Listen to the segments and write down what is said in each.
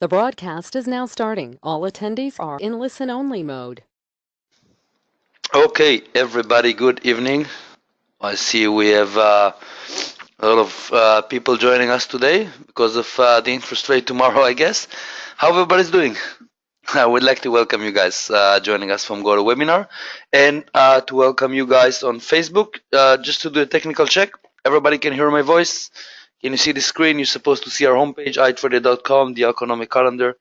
The broadcast is now starting. All attendees are in listen-only mode. Okay, everybody, good evening. I see we have a lot of people joining us today because of the interest rate tomorrow, I guess. How everybody's doing? I would like to welcome you guys joining us from GoToWebinar and to welcome you guys on Facebook. Just to do a technical check, everybody can hear my voice. Can you see the screen? You're supposed to see our homepage, itrader.com, the economic calendar.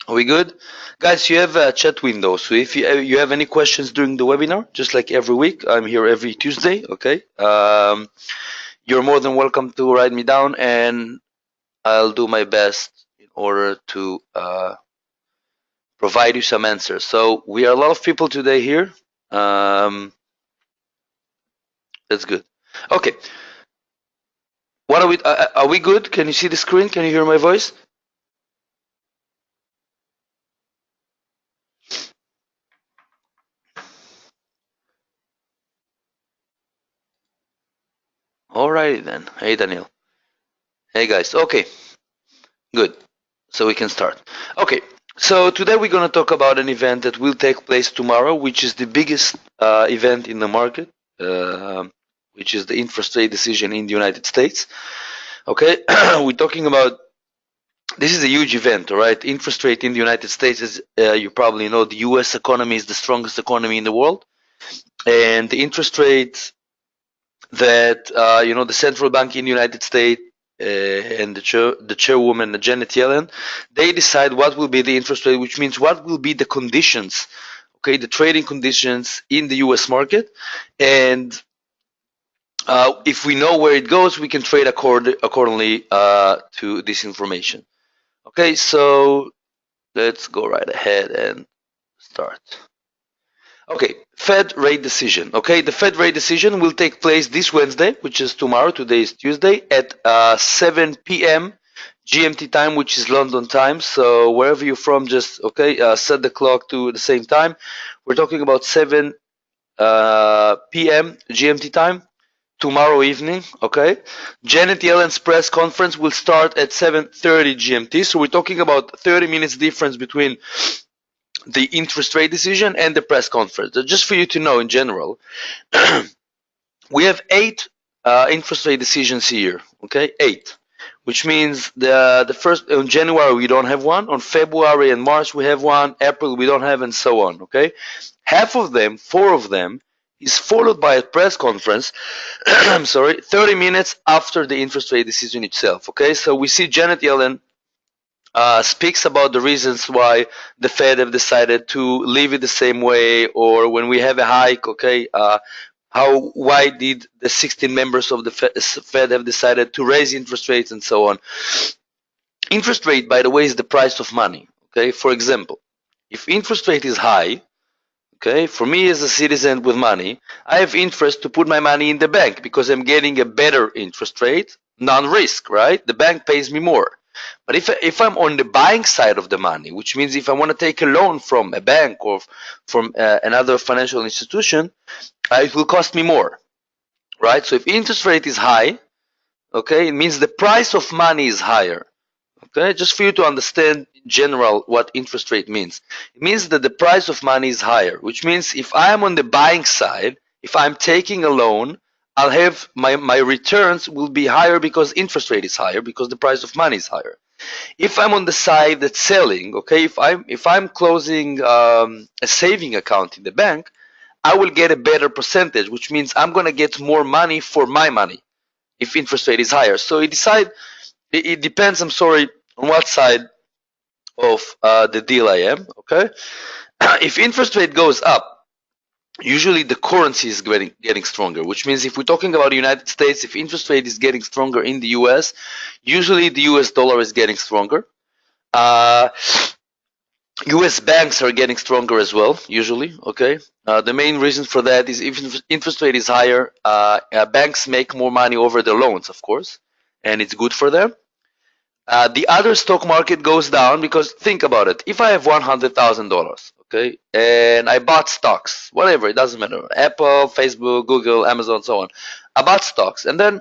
Are we good? Guys, you have a chat window, so if you have any questions during the webinar, just like every week, I'm here every Tuesday, okay? You're more than welcome to write me down, and I'll do my best in order to provide you some answers. So we are a lot of people today here. That's good. Okay. What are we good? Can you see the screen? Can you hear my voice? Alrighty then. Hey, Daniel. Hey, guys. Okay. Good. So we can start. Okay. So today we're going to talk about an event that will take place tomorrow, which is the biggest event in the market, which is the interest rate decision in the United States. Okay. We're talking about, this is a huge event, all right? Interest rate in the United States, is, you probably know, the US economy is the strongest economy in the world. And the interest rate that, the central bank in the United States and the chairwoman, Janet Yellen, they decide what will be the interest rate, which means what will be the conditions, okay, the trading conditions in the US market. And if we know where it goes, we can trade accordingly to this information. Okay, so let's go right ahead and start. Okay, Fed rate decision. Okay, the Fed rate decision will take place this Wednesday, which is tomorrow. Today is Tuesday at 7 p.m. GMT time, which is London time. So wherever you're from, just set the clock to the same time. We're talking about 7 p.m. GMT time tomorrow evening. Okay, Janet Yellen's press conference will start at 7:30 GMT. So we're talking about 30 minutes difference between the interest rate decision and the press conference. Just for you to know in general, we have 8 interest rate decisions here, okay? 8, which means the first, in January we don't have one, on February and March we have one, April we don't have, and so on, okay? Half of them, 4 of them, is followed by a press conference, I'm sorry, 30 minutes after the interest rate decision itself, okay? So we see Janet Yellen speaks about the reasons why the Fed have decided to leave it the same way, or when we have a hike, okay, why did the 16 members of the Fed have decided to raise interest rates and so on. Interest rate, by the way, is the price of money, okay? For example, if interest rate is high, okay, for me as a citizen with money, I have interest to put my money in the bank because I'm getting a better interest rate, non-risk, right? The bank pays me more. But if I'm on the buying side of the money, which means if I want to take a loan from a bank or from another financial institution, it will cost me more, right? So if interest rate is high, okay, it means the price of money is higher. Okay, just for you to understand in general what interest rate means. It means that the price of money is higher, which means if I am on the buying side, if I'm taking a loan, I'll have my returns will be higher because interest rate is higher, because the price of money is higher. If I'm on the side that's selling, okay, if I'm closing a saving account in the bank, I will get a better percentage, which means I'm gonna get more money for my money if interest rate is higher. So it depends, I'm sorry, on what side of the deal I am, okay? If interest rate goes up, usually the currency is getting stronger, which means if we're talking about the United States, if interest rate is getting stronger in the US, usually the US dollar is getting stronger. US banks are getting stronger as well, usually, okay? The main reason for that is if interest rate is higher, banks make more money over their loans, of course, and it's good for them. The other stock market goes down because think about it. If I have $100,000, okay, and I bought stocks, whatever, it doesn't matter, Apple, Facebook, Google, Amazon, so on. I bought stocks, and then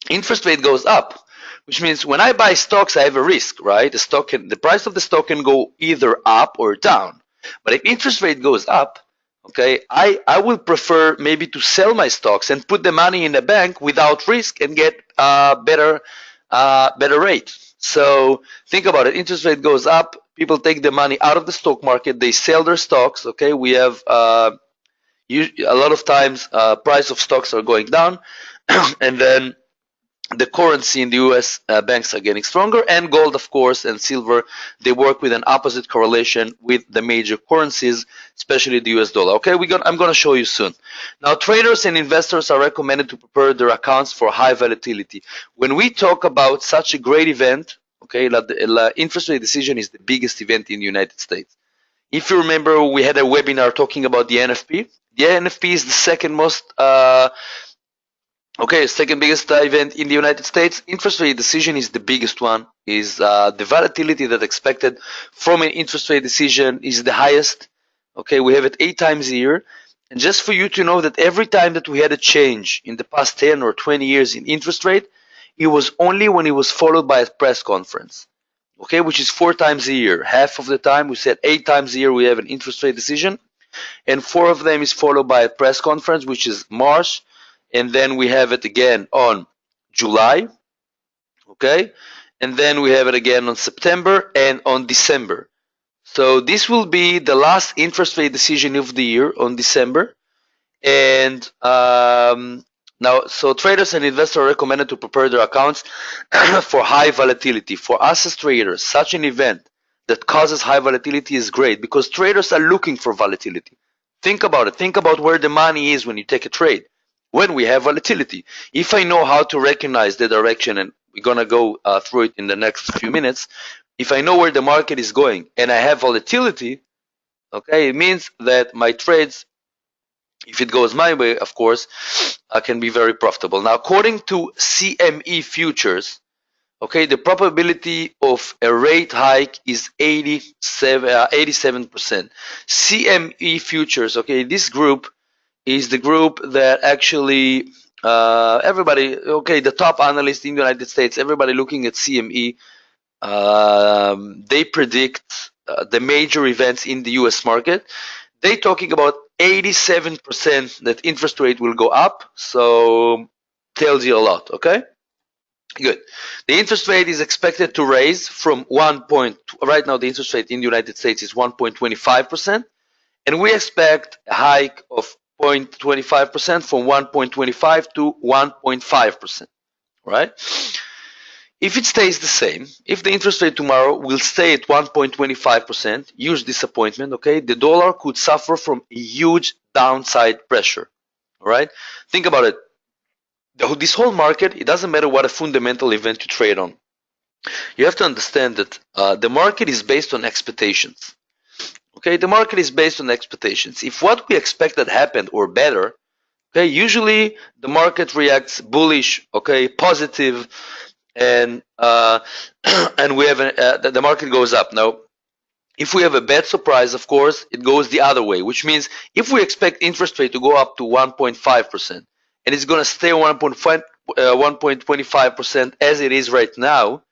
interest rate goes up. which means when I buy stocks, I have a risk, right? The price of the stock can go either up or down. But if interest rate goes up, okay, I will prefer maybe to sell my stocks and put the money in the bank without risk and get better rate. So think about it. Interest rate goes up. People take the money out of the stock market. They sell their stocks. Okay, we have a lot of times price of stocks are going down, and then the currency in the US banks are getting stronger, and gold, of course, and silver, they work with an opposite correlation with the major currencies, especially the US dollar. Okay, I'm going to show you soon. Now, traders and investors are recommended to prepare their accounts for high volatility. When we talk about such a great event, okay, the interest rate decision is the biggest event in the United States. If you remember, we had a webinar talking about the NFP. The NFP is the second biggest event in the United States. Interest rate decision is the biggest one. Is the volatility that expected from an interest rate decision is the highest. Okay, we have it 8 times a year. And just for you to know that every time that we had a change in the past 10 or 20 years in interest rate, it was only when it was followed by a press conference. Okay, which is 4 times a year. Half of the time, we said 8 times a year we have an interest rate decision, and 4 of them is followed by a press conference, which is March, and then we have it again on July, okay, and then we have it again on September and on December. So this will be the last interest rate decision of the year on December, and now, so traders and investors are recommended to prepare their accounts for high volatility. For us as traders, such an event that causes high volatility is great because traders are looking for volatility. Think about it. Think about where the money is when you take a trade. When we have volatility, if I know how to recognize the direction, and we're gonna go through it in the next few minutes, if I know where the market is going and I have volatility, okay, it means that my trades, if it goes my way, of course, can be very profitable. Now, according to CME futures, okay, the probability of a rate hike is 87%. CME futures, okay, this group is the group that actually everybody, okay, the top analysts in the United States, everybody looking at CME, they predict the major events in the US market. They talking about 87% that interest rate will go up, so tells you a lot, okay? Good. The interest rate is expected to raise from right now the interest rate in the United States is 1.25%, and we expect a hike of 0.25% from 1.25 to 1.5%, right? If it stays the same, if the interest rate tomorrow will stay at 1.25%, huge disappointment, okay, the dollar could suffer from a huge downside pressure, all right? Think about it. This whole market, it doesn't matter what a fundamental event you trade on. You have to understand that the market is based on expectations. Okay, the market is based on expectations. If what we expected happened or better, okay, usually the market reacts bullish, okay, positive, and and we have the market goes up. Now, if we have a bad surprise, of course, it goes the other way, which means if we expect interest rate to go up to 1.5% and it's going to stay 1.25% as it is right now,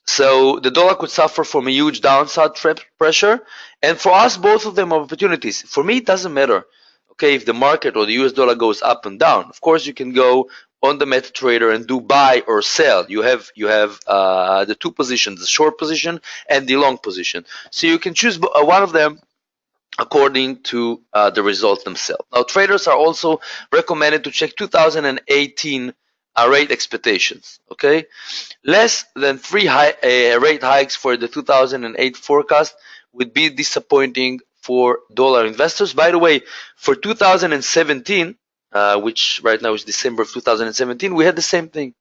so the dollar could suffer from a huge downside pressure, and for us, both of them are opportunities. For me, it doesn't matter, okay, if the market or the US dollar goes up and down. Of course, you can go on the MetaTrader and do buy or sell. You have the two positions, the short position and the long position. So you can choose one of them according to the results themselves. Now, traders are also recommended to check 2018 rate expectations. Okay, less than 3 rate hikes for the 2008 forecast would be disappointing for dollar investors. By the way, for 2017, which right now is December of 2017, we had the same thing.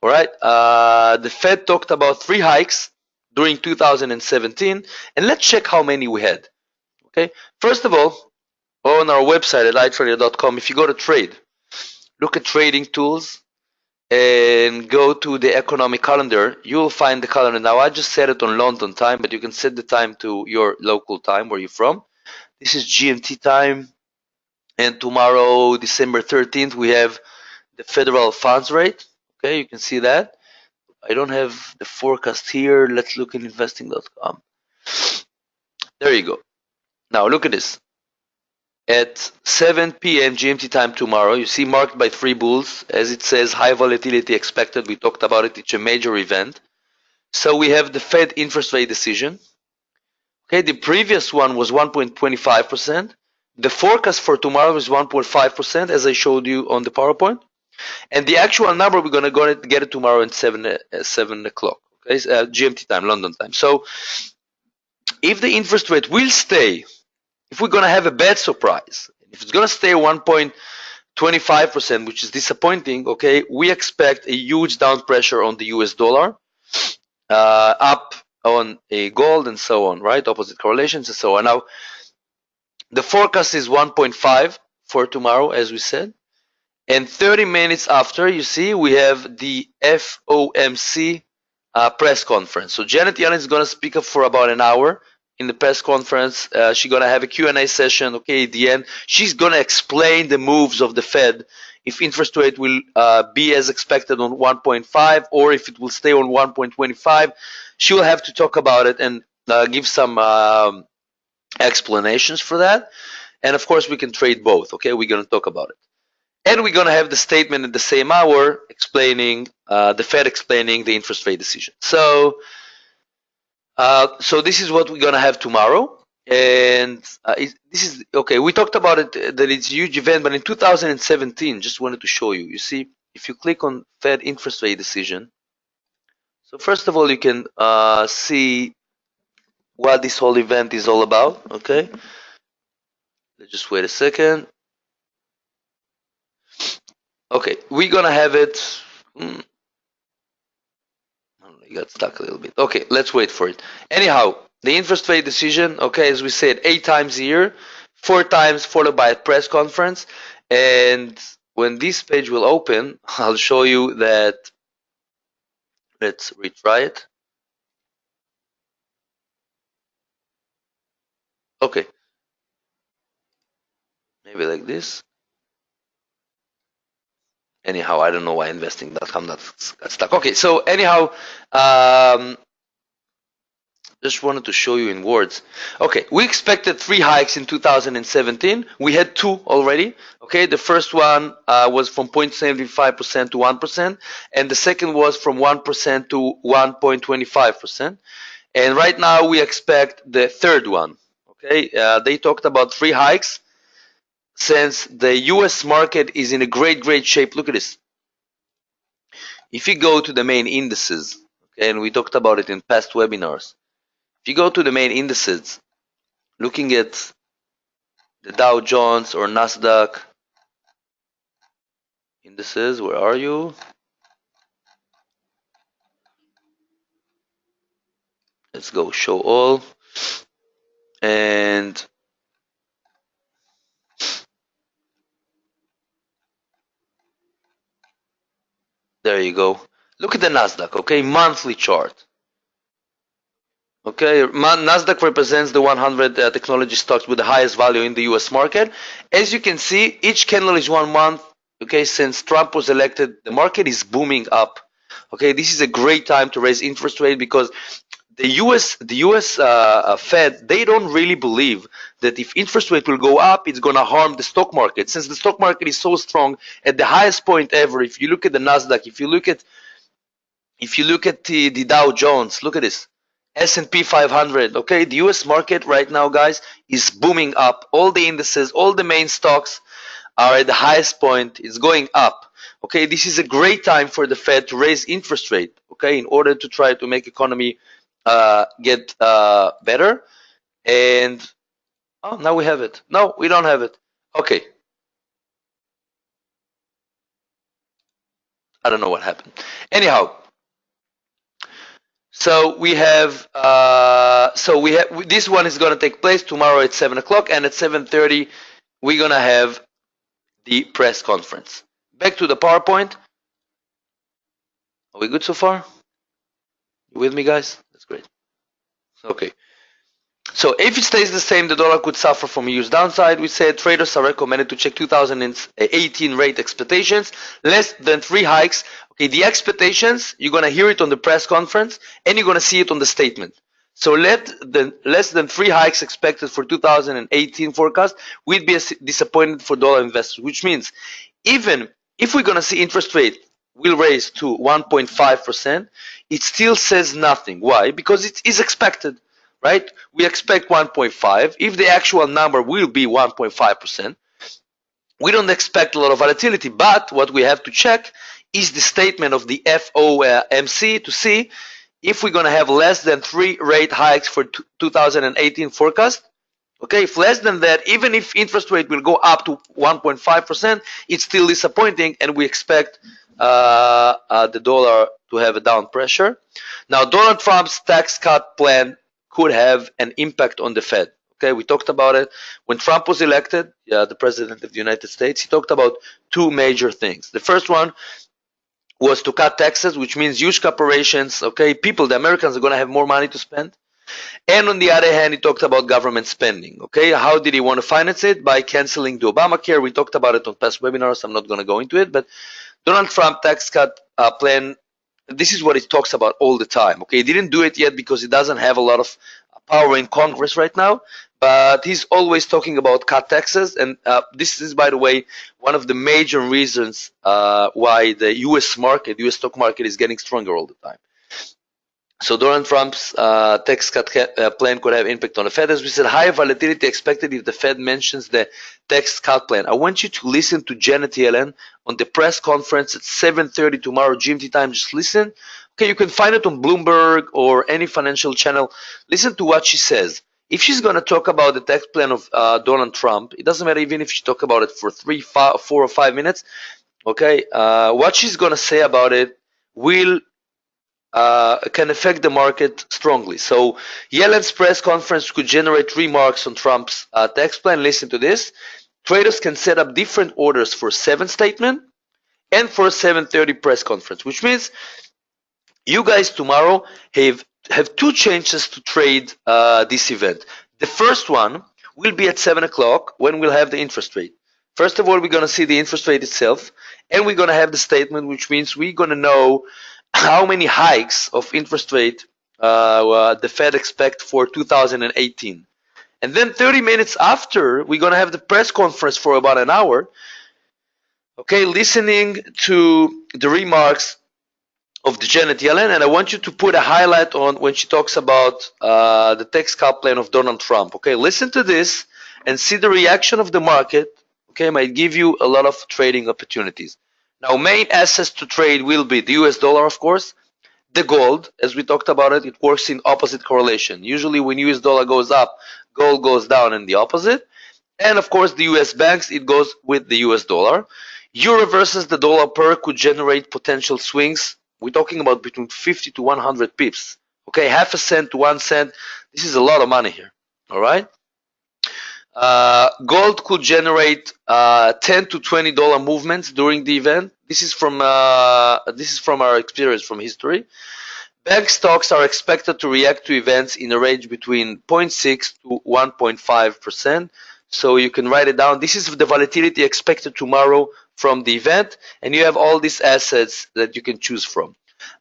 All right, the Fed talked about 3 hikes during 2017, and let's check how many we had. Okay, first of all, on our website at itrader.com, if you go to trade, look at trading tools and go to the economic calendar, you will find the calendar. Now, I just set it on London time, but you can set the time to your local time where you're from. This is GMT time, and tomorrow, December 13th, we have the federal funds rate. Okay, you can see that. I don't have the forecast here. Let's look in investing.com. There you go. Now look at this. At 7 p.m. GMT time tomorrow, you see marked by 3 bulls. As it says, high volatility expected. We talked about it. It's a major event. So we have the Fed interest rate decision. Okay, the previous one was 1.25%. The forecast for tomorrow is 1.5%, as I showed you on the PowerPoint. And the actual number, we're going to get it tomorrow at 7 o'clock. Okay, GMT time, London time. So if the interest rate will stay, if we're going to have a bad surprise, if it's going to stay 1.25%, which is disappointing, okay, we expect a huge down pressure on the US dollar, up on a gold and so on, right? Opposite correlations and so on. Now, the forecast is 1.5 for tomorrow, as we said. And 30 minutes after, you see, we have the FOMC press conference. So Janet Yellen is going to speak up for about an hour in the press conference. She's going to have a Q&A session, okay, at the end. She's going to explain the moves of the Fed, if interest rate will be as expected on 1.5 or if it will stay on 1.25. She will have to talk about it and give some explanations for that. And of course, we can trade both, okay? We're going to talk about it. And we're going to have the statement at the same hour explaining, the Fed explaining the interest rate decision. So this is what we're going to have tomorrow. And this is, okay, we talked about it, that it's a huge event, but in 2017, just wanted to show you, you see, if you click on Fed interest rate decision, so first of all, you can see what this whole event is all about, okay? Let's just wait a second. Okay, we're gonna have it. You got stuck a little bit. Okay, let's wait for it. Anyhow, the interest rate decision, okay, as we said, 8 times a year, 4 times followed by a press conference. And when this page will open, I'll show you that. Let's retry it. Okay. Maybe like this. Anyhow, I don't know why investing.com got stuck. Okay, so anyhow, just wanted to show you in words. Okay, we expected 3 hikes in 2017. We had 2 already. Okay, the first one was from 0.75% to 1%, and the second was from 1% to 1.25%. And right now we expect the third one. Okay, they talked about 3 hikes. Since the US market is in a great shape, look at this. If you go to the main indices, okay, and we talked about it in past webinars, if you go to the main indices, looking at the Dow Jones or Nasdaq indices, where are you? Let's go show all. And there you go. Look at the Nasdaq, okay, monthly chart. Okay, Nasdaq represents the 100 technology stocks with the highest value in the US market. As you can see, each candle is 1 month. Okay, since Trump was elected, the market is booming up. Okay, this is a great time to raise interest rate because the US Fed, they don't really believe that if interest rate will go up, it's going to harm the stock market. Since the stock market is so strong at the highest point ever, if you look at the Nasdaq, if you look at the Dow Jones, look at this. S&P 500, okay, the US market right now, guys, is booming up. All the indices, all the main stocks are at the highest point. It's going up. Okay, this is a great time for the Fed to raise interest rate, okay, in order to try to make economy get better. And oh, now we have it. No, we don't have it. Okay. I don't know what happened. Anyhow, so we have this one is going to take place tomorrow at 7 o'clock, and at 7:30 we're going to have the press conference. Back to the PowerPoint. Are we good so far? You with me, guys? That's great. Okay. So if it stays the same, the dollar could suffer from a huge downside. We said traders are recommended to check 2018 rate expectations, less than 3 hikes. Okay, the expectations, you're going to hear it on the press conference and you're going to see it on the statement. So less than 3 hikes expected for 2018 forecast, we'd be disappointed for dollar investors, which means even if we're going to see interest rate will raise to 1.5%, it still says nothing. Why? Because it is expected, right? We expect 1.5. If the actual number will be 1.5%, we don't expect a lot of volatility, but what we have to check is the statement of the FOMC to see if we're going to have less than 3 rate hikes for 2018 forecast. Okay, if less than that, even if interest rate will go up to 1.5%, it's still disappointing, and we expect the dollar to have a down pressure. Now, Donald Trump's tax cut plan could have an impact on the Fed. Okay, we talked about it. When Trump was elected, the president of the United States, he talked about 2 major things. The first one was to cut taxes, which means huge corporations, okay, people, the Americans are going to have more money to spend. And on the other hand, he talked about government spending. Okay, how did he want to finance it? By canceling the Obamacare. We talked about it on past webinars. I'm not going to go into it, but Donald Trump tax cut plan, this is what he talks about all the time. Okay, he didn't do it yet because he doesn't have a lot of power in Congress right now, but he's always talking about cut taxes, and this is, by the way, one of the major reasons why the U.S. market, U.S. stock market, is getting stronger all the time. So Donald Trump's tax cut plan could have impact on the Fed. As we said, higher volatility expected if the Fed mentions the tax cut plan. I want you to listen to Janet Yellen on the press conference at 7:30 tomorrow GMT time. Just listen. Okay, you can find it on Bloomberg or any financial channel. Listen to what she says. If she's going to talk about the tax plan of Donald Trump, it doesn't matter even if she talk about it for 3, 4, or 5 minutes. Okay, what she's going to say about it will can affect the market strongly. So Yellen's press conference could generate remarks on Trump's tax plan. Listen to this. Traders can set up different orders for 7 statement and for 7:30 press conference, which means you guys tomorrow have 2 chances to trade this event. The first one will be at 7 o'clock when we'll have the interest rate. First of all, we're going to see the interest rate itself, and we're going to have the statement, which means we're going to know how many hikes of interest rate the Fed expect for 2018. And then 30 minutes after, we're going to have the press conference for about an hour, okay, listening to the remarks of the Janet Yellen, and I want you to put a highlight on when she talks about the tax cut plan of Donald Trump. Okay, listen to this and see the reaction of the market. Okay, might give you a lot of trading opportunities. Now, main assets to trade will be the US dollar, of course, the gold, as we talked about it works in opposite correlation. Usually when US dollar goes up, gold goes down and the opposite. And of course, the US banks, it goes with the US dollar. Euro versus the dollar pair could generate potential swings. We're talking about between 50 to 100 pips. Okay, half a cent to 1 cent. This is a lot of money here. All right. Gold could generate $10 to $20 movements during the event. This is from our experience from history. Bank stocks are expected to react to events in a range between 0.6 to 1.5%. So you can write it down. This is the volatility expected tomorrow from the event, and you have all these assets that you can choose from.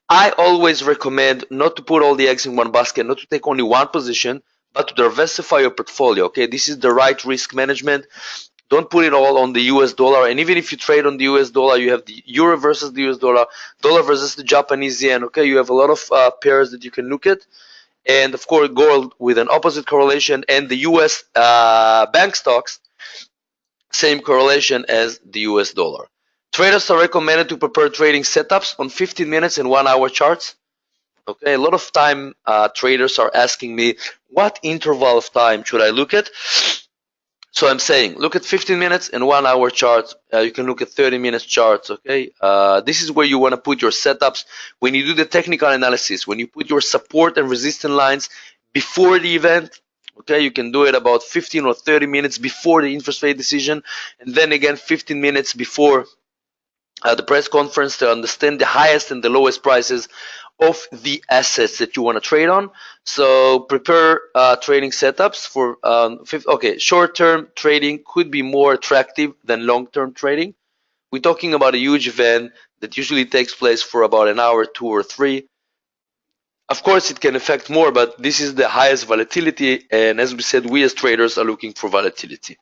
I always recommend not to put all the eggs in one basket, not to take only one position, but to diversify your portfolio. Okay, this is the right risk management. Don't put it all on the US dollar. And even if you trade on the US dollar, you have the euro versus the US dollar, dollar versus the Japanese yen. Okay, you have a lot of pairs that you can look at. And of course, gold with an opposite correlation, and the US bank stocks, same correlation as the US dollar. Traders are recommended to prepare trading setups on 15 minutes and 1 hour charts. Okay, a lot of time traders are asking me, what interval of time should I look at? So I'm saying, look at 15 minutes and 1 hour charts. You can look at 30 minutes charts, okay? This is where you want to put your setups. When you do the technical analysis, when you put your support and resistance lines before the event, okay, you can do it about 15 or 30 minutes before the interest rate decision, and then again 15 minutes before the press conference to understand the highest and the lowest prices of the assets that you want to trade on. So prepare trading setups for okay, short-term trading could be more attractive than long-term trading. We're talking about a huge event that usually takes place for about an hour, 2 or 3. Of course, it can affect more, but this is the highest volatility, and as we said, we as traders are looking for volatility.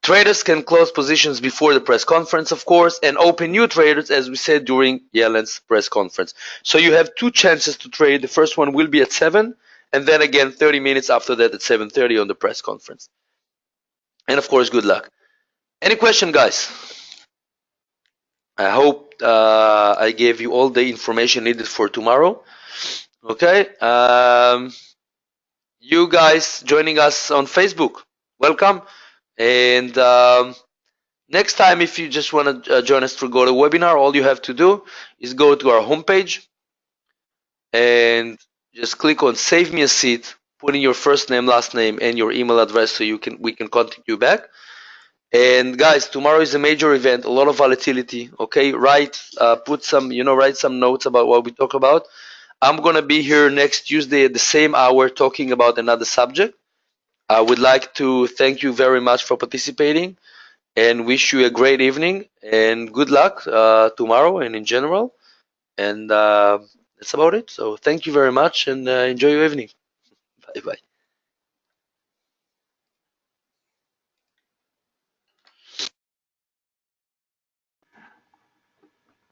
Traders can close positions before the press conference, of course, and open new traders, as we said, during Yellen's press conference. So you have 2 chances to trade. The first one will be at 7, and then again 30 minutes after that at 7:30 on the press conference. And of course, good luck. Any question, guys? I hope I gave you all the information needed for tomorrow. Okay. You guys joining us on Facebook, welcome. And next time, if you just want to join us through GoToWebinar, all you have to do is go to our homepage and just click on Save Me a Seat, put in your first name, last name, and your email address so we can contact you back. And guys, tomorrow is a major event, a lot of volatility. Okay, write some notes about what we talk about. I'm gonna be here next Tuesday at the same hour talking about another subject. I would like to thank you very much for participating and wish you a great evening and good luck tomorrow and in general. And that's about it. So thank you very much and enjoy your evening. Bye bye.